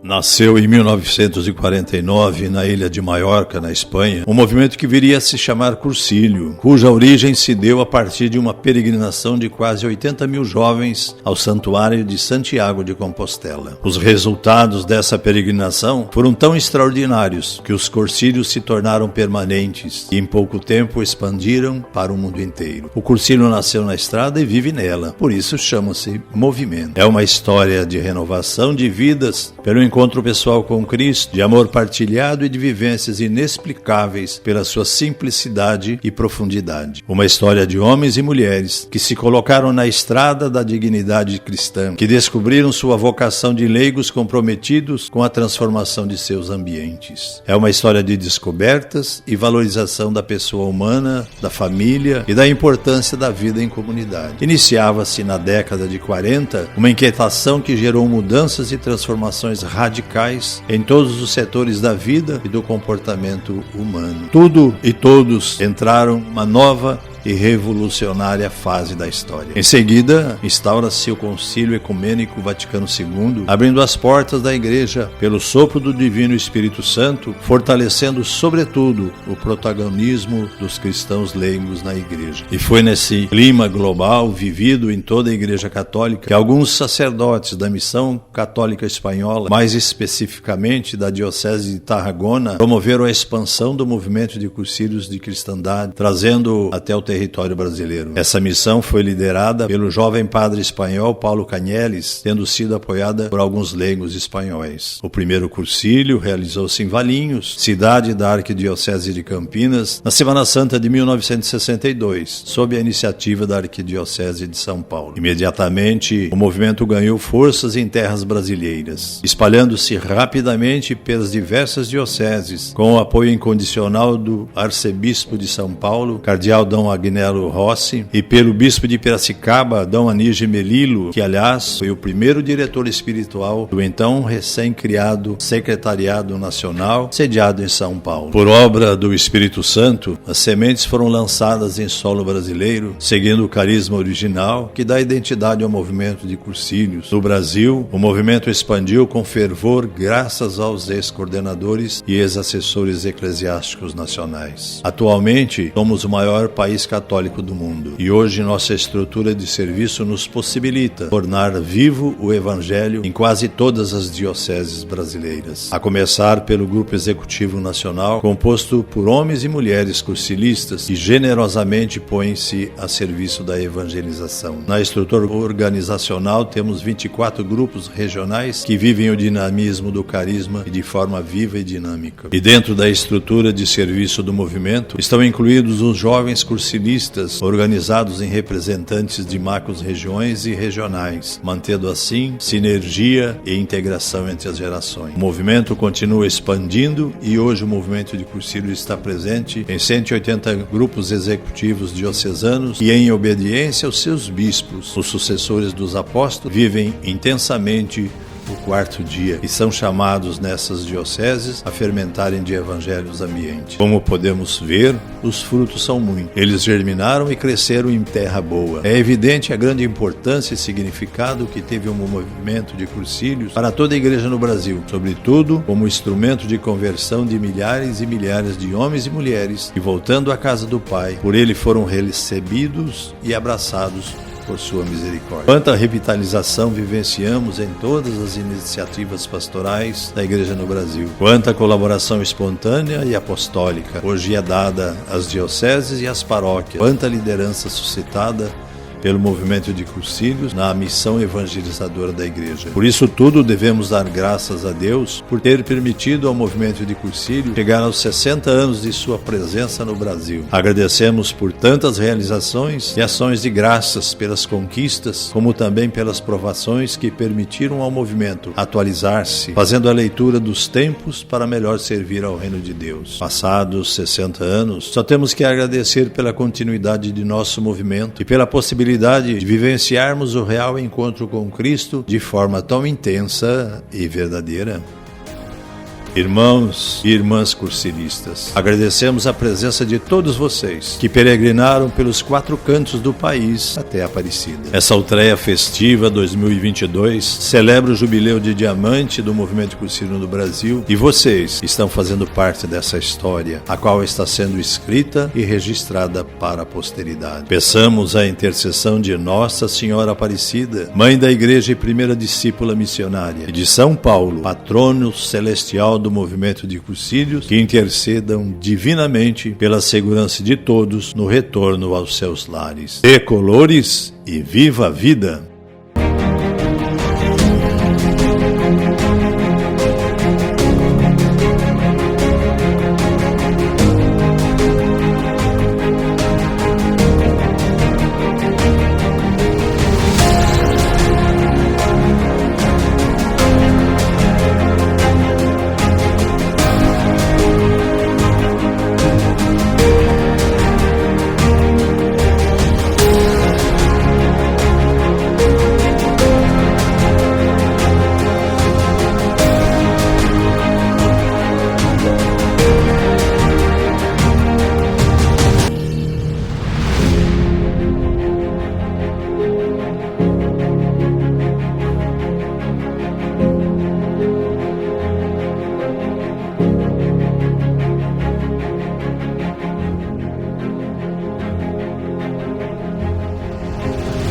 Nasceu em 1949 na ilha de Maiorca, na Espanha, um movimento que viria a se chamar Cursilho, cuja origem se deu a partir de uma peregrinação de quase 80 mil jovens ao Santuário de Santiago de Compostela. Os resultados dessa peregrinação foram tão extraordinários que os cursilhos se tornaram permanentes e em pouco tempo expandiram para o mundo inteiro. O cursilho nasceu na estrada e vive nela, por isso chama-se movimento. É uma história de renovação de vidas pelo encontro pessoal com Cristo, de amor partilhado e de vivências inexplicáveis pela sua simplicidade e profundidade. Uma história de homens e mulheres que se colocaram na estrada da dignidade cristã, que descobriram sua vocação de leigos comprometidos com a transformação de seus ambientes. É uma história de descobertas e valorização da pessoa humana, da família e da importância da vida em comunidade. Iniciava-se na década de 40 uma inquietação que gerou mudanças e transformações radicais em todos os setores da vida e do comportamento humano. Tudo e todos entraram numa nova e revolucionária fase da história. Em seguida, instaura-se o Concílio Ecumênico Vaticano II, abrindo as portas da Igreja pelo sopro do Divino Espírito Santo, fortalecendo sobretudo o protagonismo dos cristãos leigos na Igreja. E foi nesse clima global vivido em toda a Igreja Católica que alguns sacerdotes da Missão Católica Espanhola, mais especificamente da Diocese de Tarragona, promoveram a expansão do movimento de cursilhos de cristandade, trazendo até o território brasileiro. Essa missão foi liderada pelo jovem padre espanhol Paulo Cañeles, tendo sido apoiada por alguns leigos espanhóis. O primeiro cursilho realizou-se em Valinhos, cidade da Arquidiocese de Campinas, na Semana Santa de 1962, sob a iniciativa da Arquidiocese de São Paulo. Imediatamente, o movimento ganhou forças em terras brasileiras, espalhando-se rapidamente pelas diversas dioceses, com o apoio incondicional do arcebispo de São Paulo, cardeal Dom Agnello Rossi, e pelo bispo de Piracicaba, Dom Anísio Melilo, que aliás foi o primeiro diretor espiritual do então recém-criado Secretariado Nacional, sediado em São Paulo. Por obra do Espírito Santo, as sementes foram lançadas em solo brasileiro, seguindo o carisma original que dá identidade ao movimento de cursilhos. No Brasil, o movimento expandiu com fervor graças aos ex-coordenadores e ex-assessores eclesiásticos nacionais. Atualmente, somos o maior país católico do mundo e hoje nossa estrutura de serviço nos possibilita tornar vivo o Evangelho em quase todas as dioceses brasileiras, a começar pelo Grupo Executivo Nacional, composto por homens e mulheres cursilistas que generosamente põem-se a serviço da evangelização. Na estrutura organizacional temos 24 grupos regionais que vivem o dinamismo do carisma e de forma viva e dinâmica. E dentro da estrutura de serviço do movimento estão incluídos os jovens cursilistas, organizados em representantes de macro-regiões e regionais, mantendo assim sinergia e integração entre as gerações. O movimento continua expandindo e hoje o movimento de cursilho está presente em 180 grupos executivos diocesanos e, em obediência aos seus bispos, os sucessores dos apóstolos, vivem intensamente o quarto dia e são chamados nessas dioceses a fermentarem de evangelhos ambiente. Como podemos ver, os frutos são muitos. Eles germinaram e cresceram em terra boa. É evidente a grande importância e significado que teve o movimento de cursilhos para toda a igreja no Brasil, sobretudo como instrumento de conversão de milhares e milhares de homens e mulheres que, voltando à casa do Pai, por ele foram recebidos e abraçados por sua misericórdia. Quanta revitalização vivenciamos em todas as iniciativas pastorais da Igreja no Brasil. Quanta colaboração espontânea e apostólica hoje é dada às dioceses e às paróquias. Quanta liderança suscitada pelo movimento de cursilhos na missão evangelizadora da Igreja. Por isso tudo devemos dar graças a Deus por ter permitido ao movimento de cursilho chegar aos 60 anos de sua presença no Brasil. Agradecemos por tantas realizações e ações de graças pelas conquistas, como também pelas provações que permitiram ao movimento atualizar-se, fazendo a leitura dos tempos para melhor servir ao reino de Deus. Passados 60 anos, só temos que agradecer pela continuidade de nosso movimento e pela possibilidade de vivenciarmos o real encontro com Cristo de forma tão intensa e verdadeira. Irmãos e irmãs cursilistas, agradecemos a presença de todos vocês que peregrinaram pelos 4 cantos do país até Aparecida. Essa Ultreia Festiva 2022 celebra o jubileu de diamante do movimento cursino do Brasil e vocês estão fazendo parte dessa história, a qual está sendo escrita e registrada para a posteridade. Peçamos a intercessão de Nossa Senhora Aparecida, Mãe da Igreja e primeira discípula missionária, e de São Paulo, patrono celestial do movimento de cursílios, que intercedam divinamente pela segurança de todos no retorno aos seus lares. De colores e viva a vida!